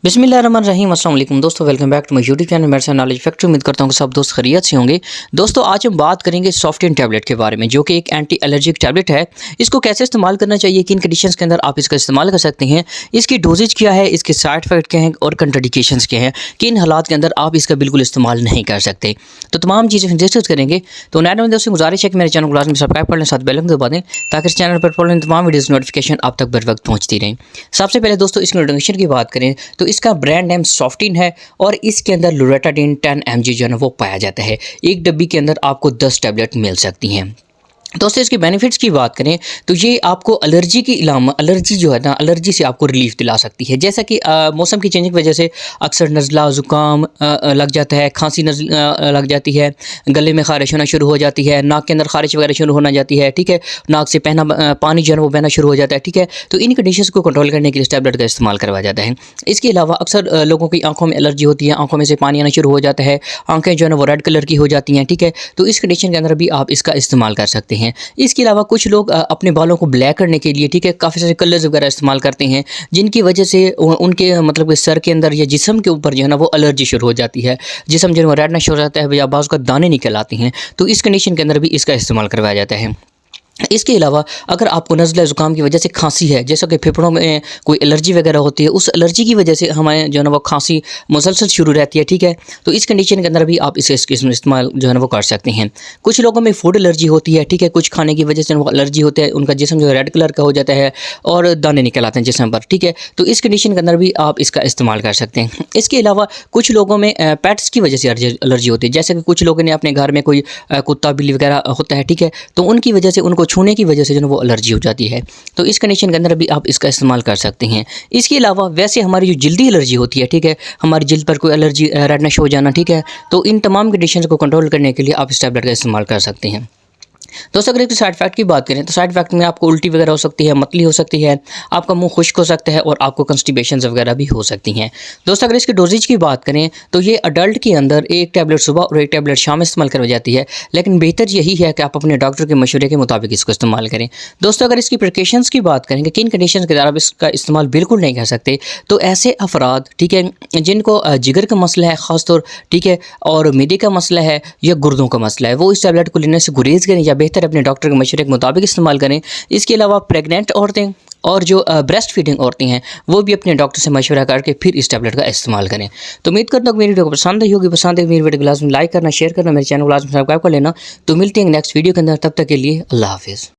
बिस्मिल्लाहिर्रहमानिर्रहीम अस्सलाम वालेकुम दोस्तों, welcome back to my YouTube channel मेरे नॉलेज फैक्ट्री। उम्मीद करता हूँ कि सब दोस्त खैरियत से होंगे। दोस्तों आज हम बात करेंगे सॉफ्टिन टैबलेट के बारे में, जो कि एक एंटी एलर्जिक टैबलेट है। इसको कैसे इस्तेमाल करना चाहिए, किन कंडीशंस के अंदर आप इसका इस्तेमाल कर सकते हैं, इसकी डोजेज क्या है, इसके साइड इफेक्ट क्या हैं और कंट्राडिकेशंस क्या हैं, किन हालात के अंदर आप इसका बिल्कुल इस्तेमाल नहीं कर सकते। तो तमाम चीज़ें डिस्कस करेंगे। तो नए नए दोस्तों गुजारिश है कि मेरे चैनल को लाजमी सब्सक्राइब कर लें, साथ बेल आइकन दबा दें ताकि इस चैनल पर फॉलोइंग तमाम वीडियोज़ नोटिफिकेशन आप तक बर वक्त पहुँचती रहें। सबसे पहले दोस्तों इसकी इंट्रोडक्शन की बात करें तो इसका ब्रांड नेम सॉफ्टिन है और इसके अंदर लोरेटाडीन 10 mg जो है ना वो पाया जाता है। एक डब्बी के अंदर आपको 10 टैबलेट मिल सकती हैं। दोस्तों इसके बेनिफिट्स की बात करें तो ये आपको एलर्जी की एलर्जी जो है ना, एलर्जी से आपको रिलीफ दिला सकती है। जैसा कि मौसम की चेंजिंग की वजह से अक्सर नज़ला ज़ुकाम लग जाता है, खांसी लग जाती है, गले में ख़ारिश होना शुरू हो जाती है, नाक के अंदर ख़ारिश वगैरह शुरू होना जाती है, ठीक है, नाक से पानी जो है वो बहना शुरू हो जाता है, ठीक है। तो इन कंडीशंस को कंट्रोल करने के लिए इस टैबलेट का इस्तेमाल करवाया जाता है। इसके अलावा अक्सर लोगों की आँखों में एलर्जी होती है, आँखों में से पानी आना शुरू हो जाता है, आँखें जो है ना वो रेड कलर की हो जाती हैं, ठीक है। तो इस कंडीशन के अंदर भी आप इसका इस्तेमाल कर सकते हैं। इसके अलावा कुछ लोग अपने बालों को ब्लैक करने के लिए, ठीक है, काफ़ी सारे कलर्स वगैरह इस्तेमाल करते हैं, जिनकी वजह से उनके मतलब कि सर के अंदर या जिस्म के ऊपर जो है ना वो एलर्जी शुरू हो जाती है, जिस्म जो है वो रेडनेस हो जाता है या बाज़ का दाने निकल आते हैं। तो इस कंडीशन के अंदर भी इसका इस्तेमाल करवाया जाता है। इसके अलावा अगर आपको नज़ला ज़ुकाम की वजह से खांसी है, जैसा कि फेफड़ों में कोई एलर्जी वगैरह होती है, उस एलर्जी की वजह से हमारे जो है ना वो खांसी मुसलसल शुरू रहती है, ठीक है। तो इस कंडीशन के अंदर भी आप इसे इस्तेमाल जो है ना वो कर सकते हैं। कुछ लोगों में फूड एलर्जी होती है, ठीक है, कुछ खाने की वजह से वो एलर्जी होती है, उनका जिस्म जो है रेड कलर का हो जाता है और दाने निकल आते हैं जिस्म पर, ठीक है। तो इस कंडीशन के अंदर भी आप इसका इस्तेमाल कर सकते हैं। इसके अलावा कुछ लोगों में पेट्स की वजह से एलर्जी होती है, जैसे कि कुछ लोगों ने अपने घर में कोई कुत्ता बिल्ली वगैरह होता है, ठीक है, तो उनकी वजह से, उनको छूने की वजह से वो एलर्जी हो जाती है। तो इस कंडीशन के अंदर भी आप इसका इस्तेमाल कर सकते हैं। इसके अलावा वैसे हमारी जो जल्दी एलर्जी होती है, ठीक है, हमारी जल्द पर कोई एलर्जी रेडनेस हो जाना, ठीक है, तो इन तमाम कंडीशंस को कंट्रोल करने के लिए आप इस टैबलेट का इस्तेमाल कर सकते हैं। दोस्तों अगर इसके साइड इफेक्ट की बात करें तो साइड इफेक्ट में आपको उल्टी वगैरह हो सकती है, मतली हो सकती है, आपका मुंह खुश्क हो सकता है और आपको कंस्टिपेशन वगैरह भी हो सकती हैं। दोस्तों अगर इसके डोजेज की बात करें तो ये अडल्ट के अंदर एक टैबलेट सुबह और एक टैबलेट शाम में इस्तेमाल करवाई जाती है, लेकिन बेहतर यही है कि आप अपने डॉक्टर के मशवरे के मुताबिक इसको इस्तेमाल करें। दोस्तों अगर इसकी प्रिकॉशंस की बात करेंगे, किन कंडीशन के अंदर आप इसका इस्तेमाल बिल्कुल नहीं कर सकते, तो ऐसे अफराद, ठीक है, जिनको जिगर का मसला है ख़ासतौर, ठीक है, और मिदे का मसला है या गुर्दों का मसला है, वो इस टैबलेट को लेने से गुरेज करें या बेहतर अपने डॉक्टर के मशवरे के मुताबिक इस्तेमाल करें। इसके अलावा प्रेग्नेंट औरतें और जो ब्रेस्ट फीडिंग औरतें हैं वो भी अपने डॉक्टर से मशवरा करके फिर इस टैबलेट का इस्तेमाल करें। तो उम्मीद करता हूँ मेरी वीडियो को पसंद आई होगी। पसंद है मेरी वीडियो को लाजमी लाइक करना, शेयर करना, मेरे चैनल को लाजमी सब्सक्राइब कर लेना। तो मिलते हैं नेक्स्ट वीडियो के अंदर, तब तक के लिए अल्लाह हाफिज़।